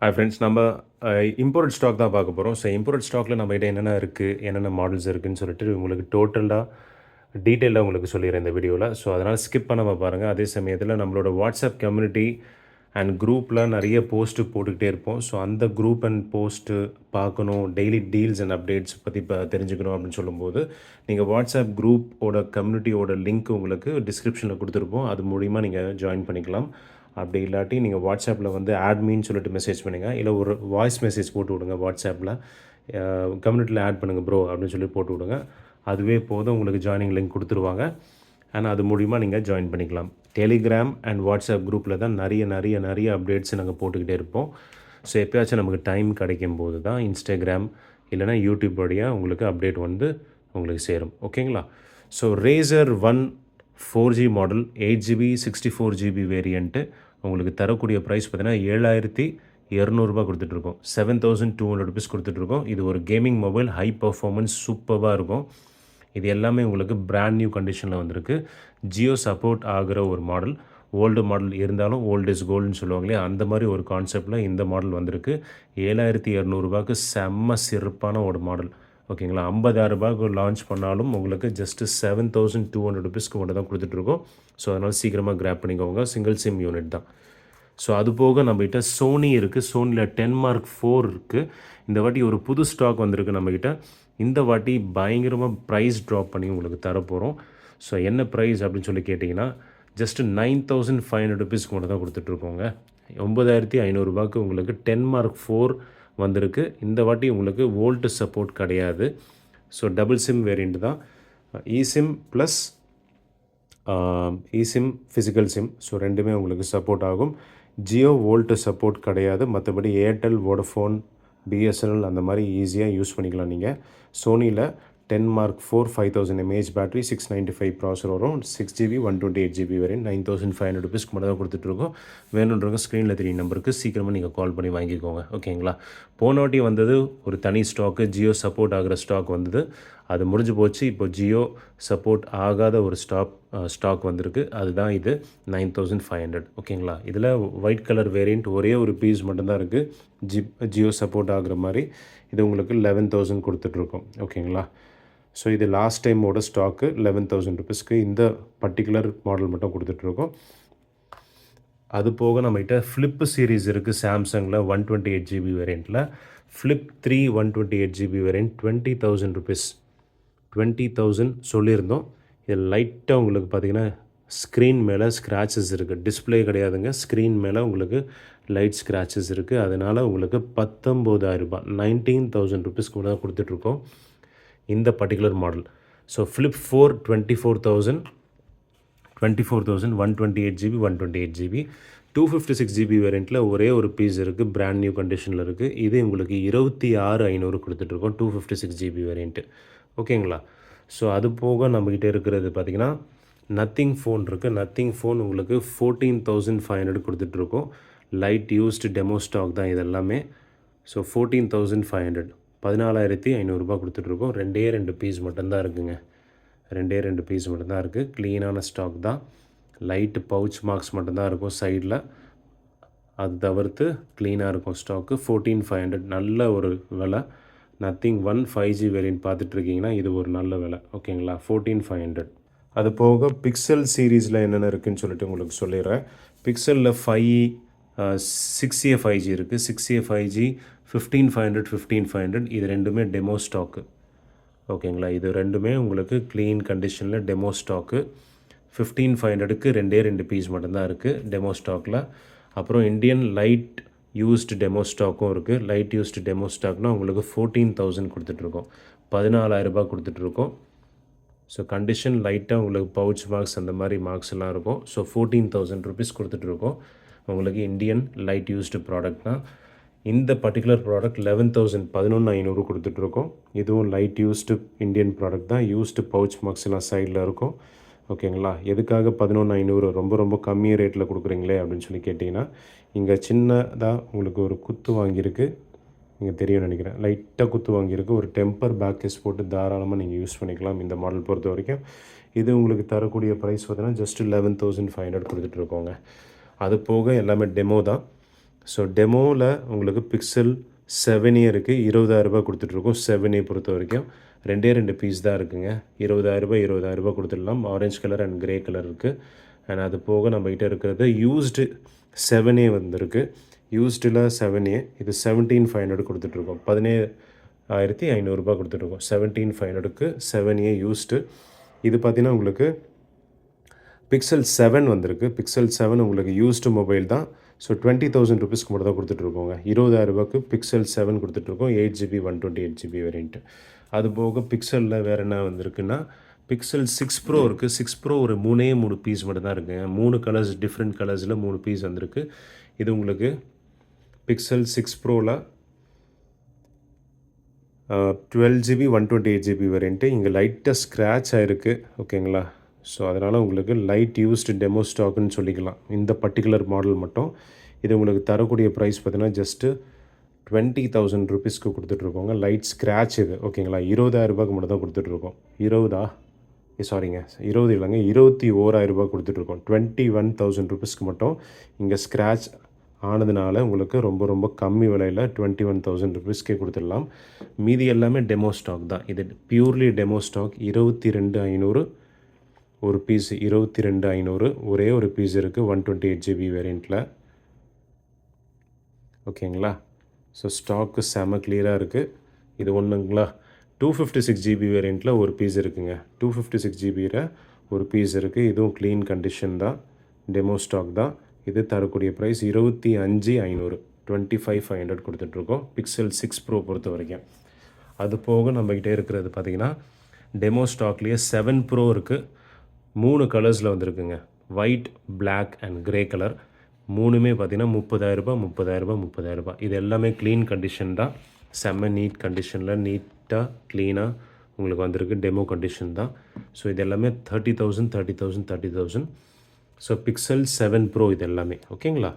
Hi friends, நம்ம import stock தான் பார்க்க போகிறோம். ஸோ இம்போர்ட் ஸ்டாக்கில் நம்மகிட்ட என்னென்ன இருக்குது, என்னென்ன மாடல்ஸ் இருக்குதுன்னு சொல்லிட்டு உங்களுக்கு டீட்டெயிலாக உங்களுக்கு சொல்லிடுறேன் இந்த வீடியோவில். ஸோ அதனால் ஸ்கிப் பண்ணாமல் பாருங்கள். அதே சமயத்தில் நம்மளோட வாட்ஸ்அப் கம்யூனிட்டி அண்ட் குரூப்பில் நிறைய போஸ்ட்டு போட்டுக்கிட்டே இருப்போம். ஸோ அந்த குரூப் அண்ட் போஸ்ட்டு பார்க்கணும், டெய்லி டீல்ஸ் அண்ட் அப்டேட்ஸ் பற்றி தெரிஞ்சுக்கணும் அப்படின்னு சொல்லும்போது, நீங்கள் வாட்ஸ்அப் குரூப்போட கம்யூனிட்டியோட லிங்க் உங்களுக்கு டிஸ்கிரிப்ஷனில் கொடுத்துருப்போம். அது மூலிமா நீங்கள் ஜாயின் பண்ணிக்கலாம். அப்படி இல்லாட்டி நீங்கள் வாட்ஸ்அப்பில் வந்து ஆட்மின்னு சொல்லிட்டு மெசேஜ் பண்ணுங்கள், இல்லை ஒரு வாய்ஸ் மெசேஜ் போட்டு விடுங்க. வாட்ஸ்அப்பில் கம்யூனிட்டியில் ஆட் பண்ணுங்கள் ப்ரோ அப்படின்னு சொல்லி போட்டு விடுங்க. அதுவே போதும், உங்களுக்கு ஜாயினிங் லிங்க் கொடுத்துருவாங்க. ஆனால் அது மூலிமா நீங்கள் ஜாயின் பண்ணிக்கலாம். டெலிகிராம் அண்ட் வாட்ஸ்அப் குரூப்பில் தான் நிறைய அப்டேட்ஸ் நாங்கள் போட்டுக்கிட்டே இருப்போம். ஸோ எப்போயாச்சும் நமக்கு டைம் கிடைக்கும் போது தான் இன்ஸ்டாகிராம் இல்லைனா யூடியூப் வழியாக உங்களுக்கு அப்டேட் வந்து உங்களுக்கு சேரும். ஓகேங்களா? So racer 4G model 8GB 64GB variant உங்களுக்கு தரக்கூடிய ப்ரைஸ் பார்த்தீங்கன்னா 7200 கொடுத்துட்ருக்கோம். 7200 ருபீஸ் கொடுத்துட்ருக்கோம். இது ஒரு கேமிங் மொபைல், ஹை பர்ஃபார்மன்ஸ், சூப்பராக இருக்கும். இது எல்லாமே உங்களுக்கு பிராண்ட் நியூ கண்டிஷனில் வந்திருக்கு. ஜியோ சப்போர்ட் ஆகிற ஒரு மாடல். ஓல்டு மாடல் இருந்தாலும் ஓல்டு இஸ் கோல்டுன்னு சொல்லுவாங்களே, அந்த மாதிரி ஒரு கான்செப்டில் இந்த மாடல் வந்திருக்கு. 7200 செம்ம சிறப்பான ஒரு மாடல். ஓகேங்களா? 50,000 லான்ச் பண்ணாலும் உங்களுக்கு ஜஸ்ட்டு 7200 ருபீஸ்க்கு மட்டும் தான் கொடுத்துட்ருக்கோம். ஸோ அதனால் சீக்கிரமாக கிராப் பண்ணிக்கோங்க. சிங்கிள் சிம் யூனிட் தான். ஸோ அது போக நம்மகிட்ட சோனி இருக்குது. சோனியில் 10 Mark 4 இருக்குது. இந்த வாட்டி ஒரு புது ஸ்டாக் வந்திருக்கு நம்மக்கிட்ட. இந்த வாட்டி பயங்கரமாக ப்ரைஸ் ட்ராப் பண்ணி உங்களுக்கு தரப்போகிறோம். ஸோ என்ன ப்ரைஸ் அப்படின்னு சொல்லி கேட்டிங்கன்னா, ஜஸ்ட்டு 9500 ருபீஸ்க்கு மட்டும் தான் கொடுத்துட்ருக்கோங்க. 9500 உங்களுக்கு 10 Mark 4 வந்திருக்கு. இந்த வாட்டி உங்களுக்கு வோல்ட் சப்போர்ட் கிடையாது. ஸோ டபுள் சிம் வேரியண்ட் தான். ESIM plus eSIM physical sim, so ரெண்டுமே உங்களுக்கு சப்போர்ட் ஆகும். ஜியோ வோல்ட் சப்போர்ட் கிடையாது. மற்றபடி ஏர்டெல், வோடஃபோன், பிஎஸ்என்எல் அந்த மாதிரி ஈஸியாக யூஸ் பண்ணிக்கலாம் நீங்கள். சோனியில் 10 Mark 4 5000 mAh பேட்டரி, 695 ப்ராசர் வரும். 6GB 128GB வரையும் 9500 ருபீஸ்க்கு மட்டும் தான் கொடுத்துட்ருக்கோம். வேணுன்றவங்க ஸ்க்ரீனில் தெரிய நம்பருக்கு சீக்கிரமாக நீங்கள் கால் பண்ணி வாங்கிக்கோங்க. ஓகேங்களா? போன வாட்டி வந்தது ஒரு தனி ஸ்டாக்கு, ஜியோ சப்போர்ட் ஆகிற ஸ்டாக் வந்தது. அது முடிஞ்சு போச்சு. இப்போ ஜியோ சப்போர்ட் ஆகாத ஒரு ஸ்டாக் வந்திருக்கு. அதுதான் இது 9500. ஓகேங்களா? இதில் ஒயிட் கலர் வேரியண்ட் ஒரே ஒரு பீஸ் மட்டும்தான் இருக்குது. ஜியோ சப்போர்ட் ஆகிற மாதிரி இது உங்களுக்கு 11,000 கொடுத்துட்ருக்கோம். ஓகேங்களா? ஸோ இது லாஸ்ட் டைமோட ஸ்டாக்கு 11,000 ருபீஸ்க்கு இந்த பர்டிகுலர் மாடல் மட்டும் கொடுத்துட்ருக்கோம். அது போக நம்மகிட்ட ஃப்ளிப்பு சீரீஸ் இருக்குது. சாம்சங்கில் 128GB வேரியண்ட்டில் flip 3 128GB variant 20,000 rupees. 20,000 சொல்லியிருந்தோம். இது லைட்டாக உங்களுக்கு பார்த்திங்கன்னா ஸ்க்ரீன் மேலே ஸ்க்ராச்சஸ் இருக்குது. டிஸ்பிளே கிடையாதுங்க, ஸ்க்ரீன் மேலே உங்களுக்கு லைட் ஸ்க்ராச்சஸ் இருக்குது. அதனால் உங்களுக்கு 19,000 19,000 ருபீஸ்க்கு கூட தான் கொடுத்துட்ருக்கோம் இந்த particular model. So flip 4 24,000 128GB 128GB 256GB வேரியண்ட்டில் ஒரே ஒரு பீஸ் இருக்குது. பிராண்ட் நியூ கண்டிஷனில் இருக்குது. இது உங்களுக்கு 26,500 கொடுத்துட்ருக்கோம். 256GB variant. ஓகேங்களா? ஸோ அது போக நம்மக்கிட்ட இருக்கிறது பார்த்திங்கன்னா நத்திங் ஃபோன் இருக்குது. நத்திங் ஃபோன் உங்களுக்கு 14,500 கொடுத்துட்ருக்கோம். லைட் யூஸ்டு டெமோ ஸ்டாக் தான் இதெல்லாமே. ஸோ 14,500 14,500 கொடுத்துட்ருக்கோம். 2 பீஸ் மட்டும்தான் இருக்குங்க. 2 பீஸ் மட்டும்தான் இருக்குது. க்ளீனான ஸ்டாக் தான். லைட்டு பவுச் மார்க்ஸ் மட்டும்தான் இருக்கும் சைடில். அது தவிர்த்து க்ளீனாக இருக்கும் ஸ்டாக்கு. 14,500 நல்ல ஒரு விலை. நத்திங் 5G வேரியண்ட் பார்த்துட்ருக்கீங்கன்னா இது ஒரு நல்ல விலை. ஓகேங்களா? 14,500. அது போக பிக்சல் சீரீஸில் என்னென்ன இருக்குதுன்னு சொல்லிட்டு உங்களுக்கு சொல்லிடுறேன். பிக்சலில் 6A 5G இருக்குது. 6A 5G 15,500 இது ரெண்டுமே டெமோ ஸ்டாக்கு. ஓகேங்களா? இது ரெண்டுமே உங்களுக்கு க்ளீன் கண்டிஷனில் டெமோ ஸ்டாக்கு. 15,500க்கு 2 பீஸ் மட்டும்தான் இருக்குது டெமோ ஸ்டாக்கில். அப்புறம் இந்தியன் லைட் யூஸ்டு டெமோ ஸ்டாக்கும் இருக்குது. லைட் யூஸ்டு டெமோ ஸ்டாக்னால் உங்களுக்கு 14,000 கொடுத்துட்ருக்கோம். 14,000 கொடுத்துட்ருக்கோம். ஸோ கண்டிஷன் லைட்டாக உங்களுக்கு பவுச் மார்க்ஸ் அந்த மாதிரி மார்க்ஸ் எல்லாம் இருக்கும். ஸோ 14,000 ருபீஸ் கொடுத்துட்ருக்கோம். உங்களுக்கு இந்தியன் லைட் யூஸ்டு ப்ராடக்ட் தான். இந்த பர்டிகுலர் ப்ராடக்ட் 11,500 கொடுத்துட்ருக்கோம். இதுவும் லைட் யூஸ்டு இந்தியன் ப்ராடக்ட் தான். யூஸ்டு பவுச் மார்க்ஸ் எல்லாம் சைடில் இருக்கும். ஓகேங்களா? எதுக்காக 11,500 ரொம்ப கம்மி ரேட்டில் கொடுக்குறீங்களே அப்படின்னு சொல்லி கேட்டிங்கன்னா, இங்கே சின்னதாக உங்களுக்கு ஒரு குத்து வாங்கியிருக்கு. நீங்கள் தெரியும்னு நினைக்கிறேன். லைட்டாக குத்து வாங்கியிருக்கு. ஒரு டெம்பர் பேக் கேஸ் போட்டு தாராளமாக நீங்கள் யூஸ் பண்ணிக்கலாம் இந்த மாடல் பொறுத்த வரைக்கும். இது உங்களுக்கு தரக்கூடிய ப்ரைஸ் பார்த்தீங்கன்னா ஜஸ்ட் 11,500 கொடுத்துட்ருக்கோங்க. அது போக எல்லாமே டெமோ தான். ஸோ டெமோவில் உங்களுக்கு பிக்சல் 7A இருக்குது, 20,000 கொடுத்துட்ருக்கோம். 7A பொறுத்த வரைக்கும் 2 பீஸ் தான் இருக்குங்க. 20,000 கொடுத்துடலாம். Orange colour and grey colour இருக்குது. அண்ட் அது போக நம்மகிட்ட இருக்கிறது யூஸ்டு 7A வந்துருக்கு. யூஸ்டில் 7A இது 17,500 கொடுத்துட்ருக்கோம். 17,500 கொடுத்துட்ருக்கோம். 17,500க்கு 7A யூஸ்டு. இது பார்த்தீங்கன்னா உங்களுக்கு பிக்சல் 7 வந்திருக்கு. பிக்சல் 7 உங்களுக்கு யூஸ்டு மொபைல் தான். ஸோ 20,000 ருபீஸ்க்கு மட்டும் தான் கொடுத்துட்ருக்கோங்க. 20,000 பிக்சல் 7 கொடுத்துட்ருக்கோம். 8GB 128GB variant. அது போக பிக்சலில் வேறு என்ன வந்திருக்குன்னா பிக்சல் 6 ப்ரோ இருக்குது. 6 ப்ரோ ஒரு 3 பீஸ் மட்டும் தான் இருக்குங்க. 3 கலர்ஸ், டிஃப்ரெண்ட் கலர்ஸில் 3 பீஸ் வந்திருக்கு. இது உங்களுக்கு பிக்சல் 6 ப்ரோவில் 12GB 128GB வேரியண்ட்டு. இங்கே லைட்டாக ஸ்க்ராட்ச் ஆகிருக்கு, ஓகேங்களா? ஸோ அதனால் உங்களுக்கு லைட் யூஸ்டு டெமோ ஸ்டாக்குன்னு சொல்லிக்கலாம் இந்த பர்டிகுலர் மாடல் மட்டும். இது உங்களுக்கு தரக்கூடிய ப்ரைஸ் பார்த்தீங்கன்னா ஜஸ்ட்டு 20,000 ருபீஸ்க்கு கொடுத்துட்ருக்கோங்க. லைட் ஸ்க்ராட்ச் இது, ஓகேங்களா? 20,000 மட்டும் தான் கொடுத்துட்ருக்கோம். 20 இல்லைங்க, 21,000 கொடுத்துட்ருக்கோம். 21,000 ருபீஸ்க்கு மட்டும் இங்கே ஸ்க்ராட்ச் ஆனதுனால உங்களுக்கு ரொம்ப ரொம்ப கம்மி விலையில் 21,000 ருபீஸ்க்கே கொடுத்துடலாம். மீதி எல்லாமே டெமோ ஸ்டாக் தான். இது பியூர்லி டெமோ ஸ்டாக். 22,500 ஒரு பீஸ். 22,500 ஒரே ஒரு பீஸ் இருக்குது 128GB வேரியண்ட்டில், ஓகேங்களா? ஸோ ஸ்டாக்கு செம கிளியராக இருக்குது. இது ஒன்றுங்களா 256GB வேரியண்ட்டில் ஒரு பீஸ் இருக்குங்க. 256GBயில் ஒரு பீஸ் இருக்குது. இதுவும் க்ளீன் கண்டிஷன் தான், டெமோ ஸ்டாக் தான். இது தரக்கூடிய ப்ரைஸ் 25,500, 25,500 கொடுத்துட்ருக்கோம் பிக்சல் 6 ப்ரோ பொறுத்த வரைக்கும். அது போக நம்மக்கிட்டே இருக்கிறது பார்த்திங்கன்னா டெமோ ஸ்டாக்லேயே 7 ப்ரோ இருக்குது. 3 கலர்ஸில் வந்துருக்குங்க. White, black and grey colour. மூணுமே பார்த்திங்கன்னா 30,000. இது எல்லாமே க்ளீன் கண்டிஷன் தான். செம்ம நீட் கண்டிஷனில் நீட்டாக க்ளீனாக உங்களுக்கு வந்திருக்கு. டெமோ கண்டிஷன் தான். ஸோ இது எல்லாமே 30,000. ஸோ பிக்சல் 7 ப்ரோ இது எல்லாமே, ஓகேங்களா?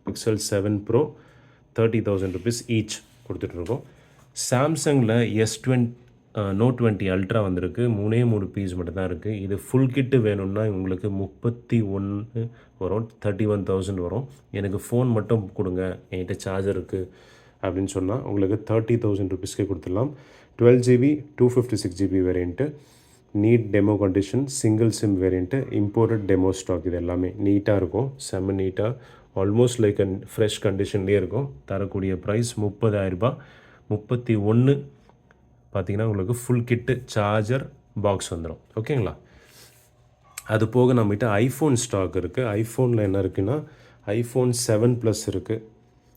பிக்சல் 7 ப்ரோ 30,000 ருபீஸ் ஈச் கொடுத்துட்ருக்கோம். சாம்சங்கில் Note 20 அல்ட்ரா வந்திருக்கு. 3 பீஸ் மட்டும் தான் இருக்குது. இது ஃபுல் கிட்டு வேணும்னா உங்களுக்கு 31 வரும், 31,000 வரும். எனக்கு ஃபோன் மட்டும் கொடுங்க, என்கிட்ட சார்ஜர் இருக்குது அப்படின்னு சொன்னால் உங்களுக்கு 30,000 ருபீஸ்க்கே கொடுத்துடலாம். 12GB 256GB variant, neat demo condition, single SIM variant, imported demo stock. இது எல்லாமே நீட்டாக இருக்கும், செம்ம நீட்டாக, ஆல்மோஸ்ட் லைக் ஃப்ரெஷ் கண்டிஷன்லேயே இருக்கும். தரக்கூடிய ப்ரைஸ் 30,000. 31 பார்த்திங்கன்னா உங்களுக்கு ஃபுல் கிட்டு சார்ஜர் பாக்ஸ் வந்துடும், ஓகேங்களா? அது போக நம்மகிட்ட ஐஃபோன் ஸ்டாக் இருக்குது. ஐஃபோனில் என்ன இருக்குன்னா ஐஃபோன் 7 ப்ளஸ் இருக்குது.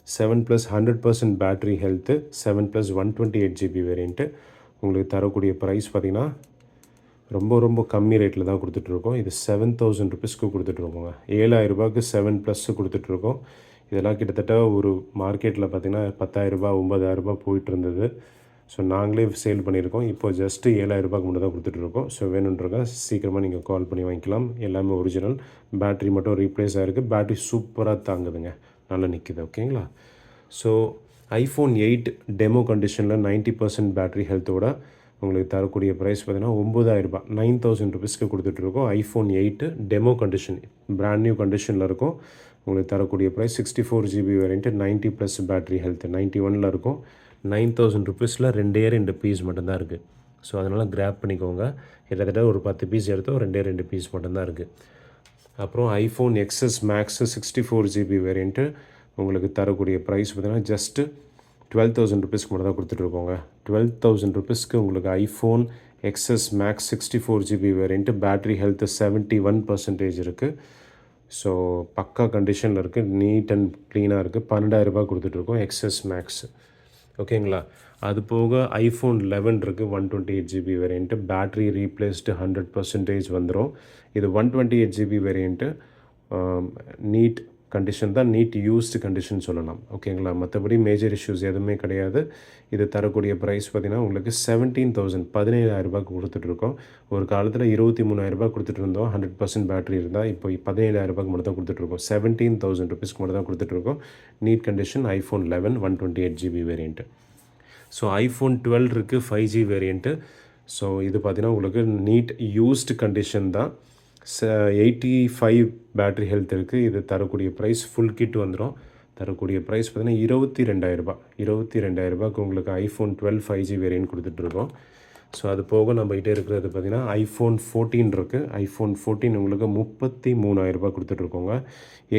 7 plus 100% battery health, 7 plus 128GB variant. உங்களுக்கு தரக்கூடிய ப்ரைஸ் பார்த்திங்கன்னா ரொம்ப ரொம்ப கம்மி ரேட்டில் தான் கொடுத்துட்ருக்கோம். இது 7,000 ருபீஸ்க்கு கொடுத்துட்ருக்கோங்க. 7,000 7 ப்ளஸ் கொடுத்துட்ருக்கோம். இதெல்லாம் கிட்டத்தட்ட ஒரு மார்க்கெட்டில் பார்த்திங்கன்னா 10,000 9,000 போயிட்டு இருந்தது. ஸோ நாங்களே சேல் பண்ணியிருக்கோம். இப்போ ஜஸ்ட்டு 7,000 மட்டும் தான் கொடுத்துட்ருக்கோம். ஸோ வேணுன்றங்க சீக்கிரமாக நீங்கள் கால் பண்ணி வாங்கிக்கலாம். எல்லாமே ஒரிஜினல். பேட்ரி மட்டும் ரீப்ளேஸ் ஆகிருக்கு. பேட்ரி சூப்பராக தாங்குதுங்க, நல்லா நிற்கிது, ஓகேங்களா? ஸோ ஐஃபோன் 8 டெமோ கண்டிஷனில் 90% பேட்ரி ஹெல்த்தோட உங்களுக்கு தரக்கூடிய ப்ரைஸ் பார்த்திங்கன்னா 9,000, 9,000 ருபீஸ்க்கு கொடுத்துட்ருக்கோம். IPhone 8 demo condition, brand new கண்டிஷனில் இருக்கும். உங்களுக்கு தரக்கூடிய price 64GB variant, 90+ battery health, 91 இருக்கும். 9,000 ருபீஸில் 2 பீஸ் மட்டும்தான் இருக்குது. ஸோ அதனால் கிராப் பண்ணிக்கோங்க. கிட்டத்தட்ட ஒரு 10 பீஸ் எடுத்தோம், 2 பீஸ் மட்டும்தான் இருக்குது. அப்புறம் iPhone XS Max 64GB variant உங்களுக்கு தரக்கூடிய ப்ரைஸ் பார்த்திங்கன்னா ஜஸ்ட்டு 12,000 ருபீஸ்க்கு மட்டும் தான் கொடுத்துட்ருக்கோங்க. 12,000 ருபீஸ்க்கு உங்களுக்கு iPhone XS Max 64GB variant, battery health 71% இருக்குது. ஸோ பக்கா கண்டிஷனில் இருக்குது, நீட் அண்ட் க்ளீனாக இருக்குது. 12,000 கொடுத்துட்ருக்கோம் XS Max, ஓகேங்களா? அது போக ஐஃபோன் 11 இருக்குது, 128GB வேரியண்ட்டு, பேட்ரி ரீப்ளேஸ்டு 100% வந்துடும். இது 128GB வேரியண்ட்டு, நீட் கண்டிஷன் தான், நீட் யூஸ்டு கண்டிஷன் சொல்லலாம், ஓகேங்களா? மற்றபடி மேஜர் இஷ்யூஸ் எதுவுமே கிடையாது. இது தரக்கூடிய ப்ரைஸ் பார்த்திங்கன்னா உங்களுக்கு 17,000, 17,000 கொடுத்துட்ருக்கோம். ஒரு காலத்தில் 23,000 கொடுத்துட்டு இருந்தோம் 100% பேட்ரி இருந்தால். இப்போ 17,000 மட்டும் தான் கொடுத்துட்ருக்கோம். 17,000 ருபீஸ்க்கு மட்டும் தான் கொடுத்துட்ருக்கோம். Neat condition iPhone 11 128GB variant. So iPhone 12 இருக்குது, 5G வேரியண்ட்டு. ஸோ இது பார்த்திங்கன்னா உங்களுக்கு நீட் யூஸ்டு கண்டிஷன் தான். 85 பேட்ரி ஹெல்த் இருக்குது. இது தரக்கூடிய ப்ரைஸ் ஃபுல் கிட் வந்துடும் தரக்கூடிய ப்ரைஸ் பார்த்தீங்கன்னா ரூ. 22,000 உங்களுக்கு iPhone 12 5G வேரியன்ட் கொடுத்துட்ருக்கோம். ஸோ அது போக நம்மகிட்ட இருக்கிறது பார்த்திங்கன்னா iPhone 14 இருக்குது. iPhone 14 உங்களுக்கு ரூ. 33,000 கொடுத்துட்ருக்கோங்க.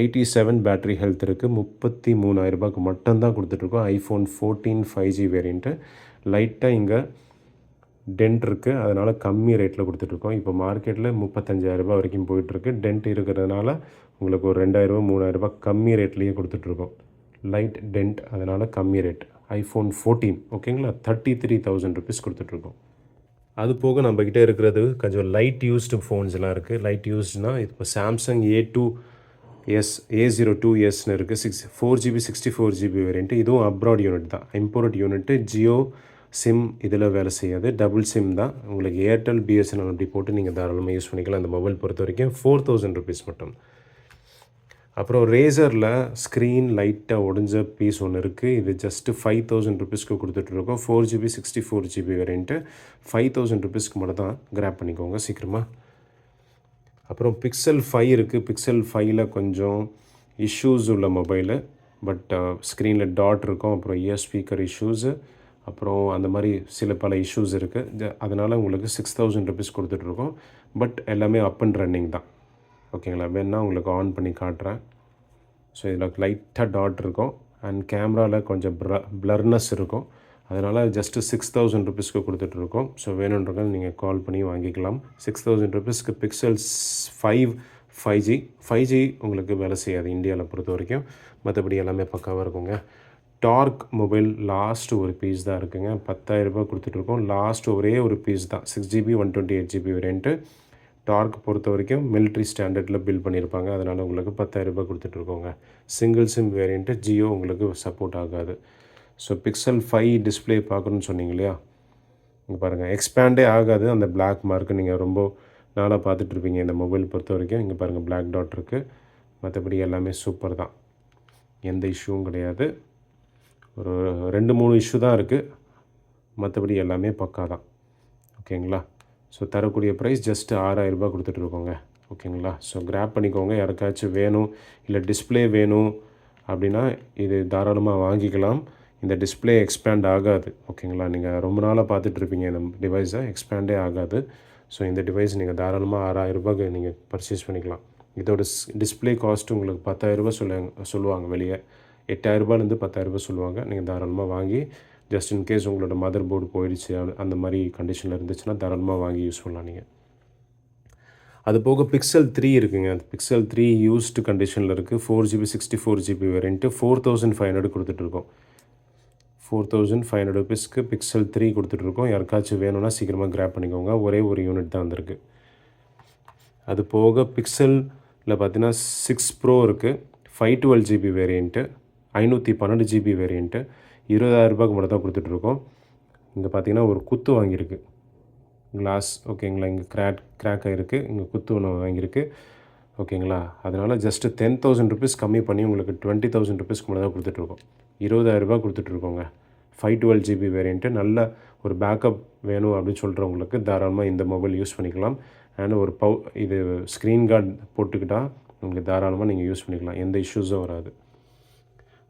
87 பேட்ரி ஹெல்த் இருக்குது. ரூ. 33,000 மட்டும்தான் கொடுத்துட்ருக்கோம். iPhone 14 5G வேரியண்ட்டு லைட்டாக இங்கே டென்ட் இருக்குது, அதனால் கம்மி ரேட்டில் கொடுத்துட்ருக்கோம். இப்போ மார்க்கெட்டில் ரூ. 35,000 வரைக்கும் போயிட்டுருக்கு. டென்ட் இருக்கிறதுனால உங்களுக்கு ஒரு ரூ. 2,000 3,000 கம்மி ரேட்லேயே கொடுத்துட்ருக்கோம். லைட் டென்ட், அதனால் கம்மி ரேட். iPhone 14 ஓகேங்களா, 33,000 ருபீஸ் கொடுத்துட்ருக்கோம். அது போக நம்மக்கிட்ட இருக்கிறது கொஞ்சம் லைட் யூஸ்டு ஃபோன்ஸ்லாம் இருக்குது. லைட் யூஸ்டுனால் இப்போ சாம்சங் A02sன்னு இருக்குது. 4GB 64GB variant. இதுவும் அப்ராட் யூனிட் தான், இம்போர்ட் யூனிட்டு. ஜியோ சிம் இதில் வேலை செய்யாது, டபுள் சிம் தான். உங்களுக்கு ஏர்டெல் பிஎஸ்என்எல் அப்படி போட்டு நீங்கள் தாராளமாக யூஸ் பண்ணிக்கலாம். அந்த மொபைல் பொறுத்த வரைக்கும் 4,000 ருபீஸ் மட்டும். அப்புறம் ரேசரில் ஸ்க்ரீன் லைட்டாக உடஞ்ச பீஸ் ஒன்று இருக்குது. இது ஜஸ்ட்டு 5,000 ருபீஸ்க்கு கொடுத்துட்ருக்கோம். 4GB 64GB வேரியண்ட்டு 5,000 ருபீஸ்க்கு மட்டும் தான். கிராப் பண்ணிக்கோங்க சீக்கிரமாக. அப்புறம் Pixel 5 இருக்குது. Pixel 5ல் கொஞ்சம் இஷ்யூஸ் உள்ள மொபைலு. பட் ஸ்க்ரீனில் டாட் இருக்கும், அப்புறம் இயர் ஸ்பீக்கர் இஷ்யூஸு, அப்புறம் அந்த மாதிரி பல இஷ்யூஸ் இருக்குது. அதனால் உங்களுக்கு 6,000 ருபீஸ் கொடுத்துட்ருக்கோம். பட் எல்லாமே அப் அண்ட் ரன்னிங் தான். ஓகேங்களா, வேணால் உங்களுக்கு ஆன் பண்ணி காட்டுறேன். ஸோ இதில் லைட்டாக டாட் இருக்கும் அண்ட் கேமராவில் கொஞ்சம் ப்ளர்னஸ் இருக்கும். அதனால் ஜஸ்ட்டு 6,000 ருபீஸ்க்கு கொடுத்துட்ருக்கோம். ஸோ வேணுன்றவங்க நீங்கள் கால் பண்ணி வாங்கிக்கலாம். 6,000 ருபீஸ்க்கு Pixel 5 5G உங்களுக்கு வேலை செய்யாது இந்தியாவில் பொறுத்த வரைக்கும். மற்றபடி எல்லாமே பக்காவாக இருக்குங்க. டார்க் மொபைல் லாஸ்ட் ஒரு பீஸ் தான் இருக்குங்க. 10,000 கொடுத்துட்ருக்கோம். லாஸ்ட் ஒரே ஒரு பீஸ் தான், 6GB 128GB வேரியண்ட்டு. டார்க் பொறுத்த வரைக்கும் மிலிட்ரி ஸ்டாண்டர்டில் பில்ட் பண்ணியிருப்பாங்க, அதனால் உங்களுக்கு 10,000 கொடுத்துட்ருக்கோங்க. Single SIM variant. ஜியோ உங்களுக்கு சப்போர்ட் ஆகாது. ஸோ Pixel 5 டிஸ்பிளே பார்க்கணுன்னு சொன்னீங்க இல்லையா, இங்கே பாருங்கள், எக்ஸ்பேண்டே ஆகாது. அந்த பிளாக் மார்க்கு நீங்கள் ரொம்ப நாளாக பார்த்துட்ருப்பீங்க இந்த மொபைல் பொறுத்த வரைக்கும். இங்கே பாருங்கள், பிளாக் டாட் இருக்குது. மற்றபடி எல்லாமே சூப்பர் தான், எந்த இஷ்யூவும் கிடையாது. ஒரு 2-3 இஷ்யூ தான் இருக்குது, மற்றபடி எல்லாமே பக்கா தான். ஓகேங்களா, ஸோ தரக்கூடிய ப்ரைஸ் ஜஸ்ட்டு 6,000 கொடுத்துட்ருக்கோங்க. ஓகேங்களா, ஸோ கிராப் பண்ணிக்கோங்க. யாருக்காச்சும் வேணும் இல்லை டிஸ்பிளே வேணும் அப்படின்னா இது தாராளமாக வாங்கிக்கலாம். இந்த டிஸ்பிளே எக்ஸ்பேண்ட் ஆகாது. ஓகேங்களா, நீங்கள் ரொம்ப நாளாக பார்த்துட்ருப்பீங்க இந்த டிவைஸை, எக்ஸ்பேண்டே ஆகாது. ஸோ இந்த டிவைஸ் நீங்கள் தாராளமாக 6,000 நீங்கள் பர்ச்சேஸ் பண்ணிக்கலாம். இதோட டிஸ்பிளே காஸ்ட்டு உங்களுக்கு 10,000 சொல்லுவாங்க வெளியே. 8,000 10,000 சொல்லுவாங்க. நீங்கள் தாராளமாக வாங்கி ஜஸ்ட் இன்கேஸ் உங்களோட மதர் போர்டு போயிடுச்சு அந்த மாதிரி கண்டிஷனில் இருந்துச்சுன்னா தாராளமாக வாங்கி யூஸ் பண்ணலாம் நீங்கள். அது போக Pixel 3 இருக்குங்க. அந்த Pixel 3 யூஸ்டு கண்டிஷனில் இருக்குது. 4GB 64GB வேரியண்ட்டு 4,500 கொடுத்துட்ருக்கோம். 4,500 ருபீஸ்க்கு Pixel 3 கொடுத்துட்ருக்கோம். யாருக்காச்சும் வேணும்னா சீக்கிரமாக கிராப் பண்ணிக்கோங்க. ஒரே ஒரு யூனிட் தான் வந்திருக்கு. அது போக Pixelல பார்த்தீங்கன்னா 6 Pro இருக்குது. 512GB வேரியண்ட்டு, 512GB வேரியண்ட்டு 20,000 மட்டும் தான் கொடுத்துட்ருக்கோம். இங்கே பார்த்தீங்கன்னா ஒரு குத்து வாங்கியிருக்கு, கிளாஸ். ஓகேங்களா, இங்கே கிராக் ஆகிருக்கு, இங்கே குத்து ஒன்று வாங்கியிருக்கு. ஓகேங்களா, அதனால் ஜஸ்ட்டு 10,000 ருபீஸ் கம்மி பண்ணி உங்களுக்கு 20,000 ருபீஸ்க்கு மட்டும் தான் கொடுத்துட்ருக்கோம். 20,000 கொடுத்துட்ருக்கோங்க. 512GB variant. நல்ல ஒரு பேக்கப் வேணும் அப்படின்னு சொல்கிறவங்களுக்கு தாராளமாக இந்த மொபைல் யூஸ் பண்ணிக்கலாம். அண்ட் ஒரு இது ஸ்க்ரீன் கார்டு போட்டுக்கிட்டால் உங்களுக்கு தாராளமாக நீங்கள் யூஸ் பண்ணிக்கலாம், எந்த இஷ்யூஸும் வராது.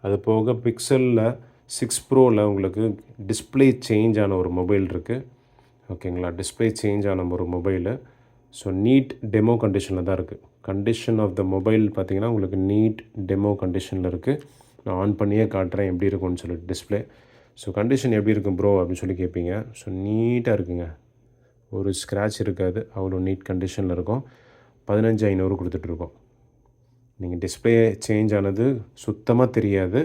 அது போக Pixelல 6 Proவில் உங்களுக்கு டிஸ்பிளே சேஞ்ச் ஆன ஒரு மொபைல் இருக்குது. ஓகேங்களா, டிஸ்பிளே சேஞ்ச் ஆன ஒரு மொபைலு. ஸோ நீட் டெமோ கண்டிஷனில் தான் இருக்குது. கண்டிஷன் ஆஃப் த மொபைல் பார்த்திங்கன்னா உங்களுக்கு நீட் டெமோ கண்டிஷனில் இருக்குது. நான் ஆன் பண்ணியே காட்டுறேன் எப்படி இருக்கும்னு சொல்லிட்டு டிஸ்பிளே. ஸோ கண்டிஷன் எப்படி இருக்கும் ப்ரோ அப்படின்னு சொல்லி கேட்பீங்க. ஸோ நீட்டாக இருக்குங்க, ஒரு ஸ்க்ராட்ச் இருக்காது, அவ்வளோ நீட் கண்டிஷனில் இருக்கும். 15,500 கொடுத்துட்ருக்கோம். நீங்கள் டிஸ்பிளே சேஞ்ச் ஆனது சுத்தமாக தெரியாது.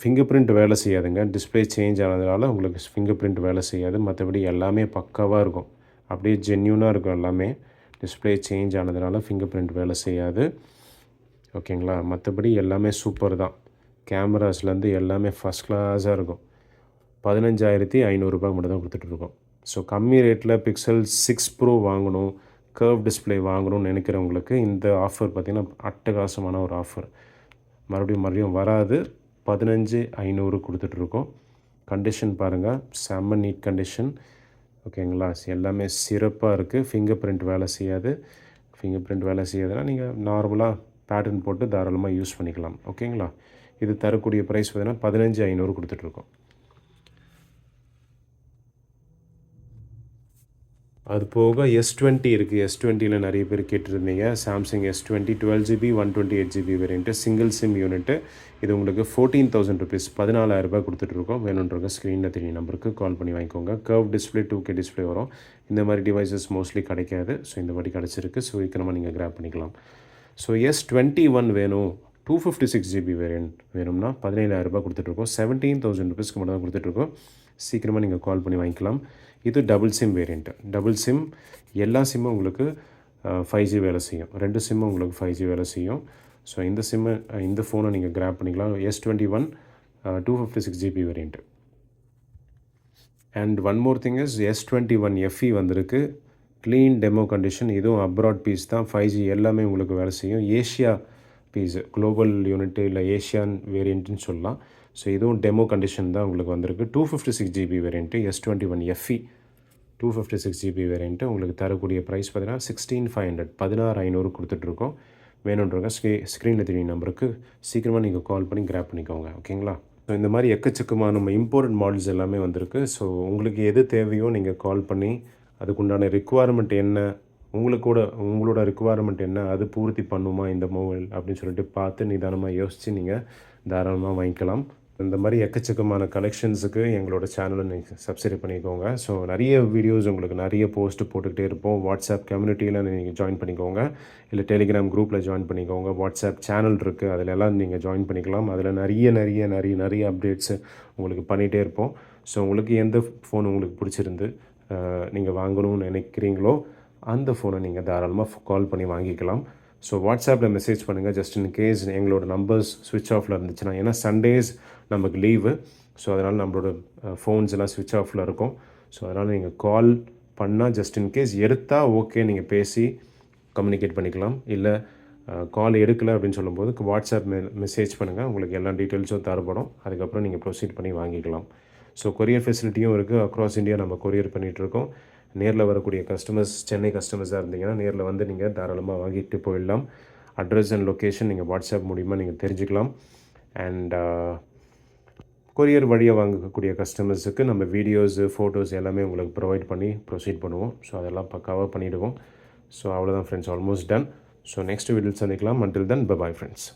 ஃபிங்கர் பிரிண்ட் வேலை செய்யாதுங்க. டிஸ்பிளே சேஞ்ச் ஆனதுனால உங்களுக்கு ஃபிங்கர் பிரிண்ட் வேலை செய்யாது. மற்றபடி எல்லாமே பக்காவாக இருக்கும், அப்படியே ஜென்யூனாக இருக்கும் எல்லாமே. டிஸ்பிளே சேஞ்ச் ஆனதுனால ஃபிங்கர் பிரிண்ட் வேலை செய்யாது. ஓகேங்களா, மற்றபடி எல்லாமே சூப்பர் தான். கேமராஸ்லேருந்து எல்லாமே ஃபஸ்ட் கிளாஸாக இருக்கும். 15,500 மட்டும் தான் கொடுத்துட்ருக்கோம். ஸோ கம்மி ரேட்டில் Pixel 6 Pro வாங்கணும், கர்வ் டிஸ்பிளே வாங்கணும்னு நினைக்கிறவங்களுக்கு இந்த ஆஃபர் பார்த்திங்கன்னா அட்டகாசமான ஒரு ஆஃபர். மறுபடியும் வராது. 15,500 கொடுத்துட்ருக்கோம். கண்டிஷன் பாருங்கள், செம்ம நீட் கண்டிஷன். ஓகேங்களா, எல்லாமே சிறப்பாக இருக்குது. ஃபிங்கர் பிரிண்ட் வேலை செய்யாது. ஃபிங்கர் பிரிண்ட் வேலை செய்யாதுன்னா நீங்கள் நார்மலாக பேட்டர்ன் போட்டு தாராளமாக யூஸ் பண்ணிக்கலாம். ஓகேங்களா? இது தரக்கூடிய ப்ரைஸ் பார்த்தீங்கன்னா 15,500 கொடுத்துட்ருக்கோம். அது போக S20 இருக்குது. S20ல நிறைய பேர் கேட்டிருந்தீங்க. Samsung S20 12GB 128GB variant single sim unit. இது உங்களுக்கு 14,000 ருபீஸ், 14,000 ரூபாய் கொடுத்துட்ருக்கோம். வேணுன்றவங்க ஸ்க்ரீனில் தெரிய நம்பருக்கு கால் பண்ணி வாங்கிக்கோங்க. கர்வ் டிஸ்பிளே 2K டிஸ்பிளே வரும். இந்த மாதிரி டிவைசஸ் மோஸ்ட்லி கிடைக்காது. ஸோ இந்த வாட்டி கிடச்சிருக்கு. ஸோ சீக்கிரமாக நீங்கள் கிராப் பண்ணிக்கலாம். ஸோ S21 வேணும், 256GB வேரியண்ட் வேணும்னா 17,000 ரூபாய் கொடுத்துட்ருக்கோம். 17,000 ருபீஸ்க்கு மட்டும் தான் கொடுத்துட்ருக்கோம். சீக்கிரமாக நீங்கள் கால் பண்ணி வாங்கிக்கலாம். இது double sim variant. Double sim எல்லா சிம்மும் உங்களுக்கு 5G வேலை செய்யும். 2 சிம்மும் உங்களுக்கு 5G வேலை செய்யும். ஸோ இந்த ஃபோனை நீங்கள் கிராப் பண்ணிக்கலாம். S21 256GB variant. And one more thing is S21 FE வந்திருக்கு. Clean demo condition. இதுவும் அப்ராட் பீஸ் தான். 5G எல்லாமே உங்களுக்கு வேலை செய்யும். ஏஷியா பீஸு, குளோபல் யூனிட்டு இல்லை ஏஷியான் வேரியண்ட்டுன்னு சொல்லலாம். ஸோ இதுவும் டெமோ கண்டிஷன் தான் உங்களுக்கு வந்திருக்கு. 256GB variant S21 FE 256GB variant உங்களுக்கு தரக்கூடிய ப்ரைஸ் பார்த்தீங்கன்னா 16,500, 16,500 கொடுத்துட்ருக்கோம். வேணுன்றவங்க ஸ்க்ரீனில் தெரியும் நம்பருக்கு சீக்கிரமாக நீங்கள் கால் பண்ணி கிராப் பண்ணிக்கோங்க. ஓகேங்களா? ஸோ இந்த மாதிரி எக்கச்சக்கமாக நம்ம இம்போர்ட்டட் மாடல்ஸ் எல்லாமே வந்திருக்கு. ஸோ உங்களுக்கு எது தேவையோ நீங்கள் கால் பண்ணி அதுக்குண்டான ரிக்குவயர்மெண்ட் என்ன, உங்களோட ரிக்குவயர்மெண்ட் என்ன, அது பூர்த்தி பண்ணுமா இந்த மொபைல் அப்படின்னு சொல்லிட்டு பார்த்து நிதானமாக யோசித்து நீங்கள் தாராளமாக வாங்கிக்கலாம். இந்த மாதிரி எக்கச்சக்கமான கலெக்ஷன்ஸுக்கு எங்களோட சேனலை நீங்கள் சப்ஸ்கிரைப் பண்ணிக்கோங்க. ஸோ நிறைய வீடியோஸ் உங்களுக்கு நிறைய போஸ்ட்டு போட்டுக்கிட்டே இருப்போம். வாட்ஸ்அப் கம்யூனிட்டியில் நீங்கள் ஜாயின் பண்ணிக்கோங்க, இல்லை டெலிகிராம் குரூப்பில் ஜாயின் பண்ணிக்கோங்க. வாட்ஸ்அப் சேனல் இருக்குது, அதில் எல்லாம் நீங்கள் ஜாயின் பண்ணிக்கலாம். அதில் நிறைய அப்டேட்ஸு உங்களுக்கு பண்ணிகிட்டே இருப்போம். ஸோ உங்களுக்கு எந்த ஃபோன் உங்களுக்கு பிடிச்சிருந்து நீங்கள் வாங்கணும்னு நினைக்கிறீங்களோ அந்த ஃபோனை நீங்கள் தாராளமாக கால் பண்ணி வாங்கிக்கலாம். ஸோ வாட்ஸ்அப்பில் மெசேஜ் பண்ணுங்கள். ஜஸ்ட் இன் கேஸ் எங்களோட நம்பர்ஸ் ஸ்விட்ச் ஆஃபில் இருந்துச்சுன்னா, ஏன்னா சண்டேஸ் நமக்கு லீவு. ஸோ அதனால் நம்மளோட ஃபோன்ஸ் எல்லாம் ஸ்விட்ச் ஆஃபில் இருக்கும். ஸோ அதனால் நீங்கள் கால் பண்ணால் ஜஸ்ட் இன் கேஸ் எடுத்தால் ஓகே, நீங்கள் பேசி கம்யூனிகேட் பண்ணிக்கலாம். இல்லை கால் எடுக்கலை அப்படின்னு சொல்லும்போது வாட்ஸ்அப் மெசேஜ் பண்ணுங்கள். உங்களுக்கு எல்லா டீட்டெயில்ஸும் தரப்படும். அதுக்கப்புறம் நீங்கள் ப்ரொசீட் பண்ணி வாங்கிக்கலாம். ஸோ கொரியர் ஃபெசிலிட்டியும் இருக்குது. அக்ராஸ் இந்தியா நம்ம கொரியர் பண்ணிகிட்ருக்கோம். நேரில் வரக்கூடிய கஸ்டமர்ஸ் சென்னை கஸ்டமர்ஸாக இருந்தீங்கன்னா நேரில் வந்து நீங்கள் தாராளமாக வாங்கிட்டு போயிடலாம். அட்ரஸ் அண்ட் லொக்கேஷன் நீங்கள் வாட்ஸ்அப் மூலிமா நீங்கள் தெரிஞ்சுக்கலாம். அண்ட் கொரியர் வழியாக வாங்கக்கூடிய கஸ்டமர்ஸுக்கு நம்ம வீடியோஸு, ஃபோட்டோஸ் எல்லாமே உங்களுக்கு ப்ரொவைட் பண்ணி ப்ரொசீட் பண்ணுவோம். ஸோ அதெல்லாம் பக்காவாக பண்ணிவிடுவோம். ஸோ அவ்வளோதான் friends, almost done. So next வீடியோவில் சந்திக்கலாம். Until then bye friends.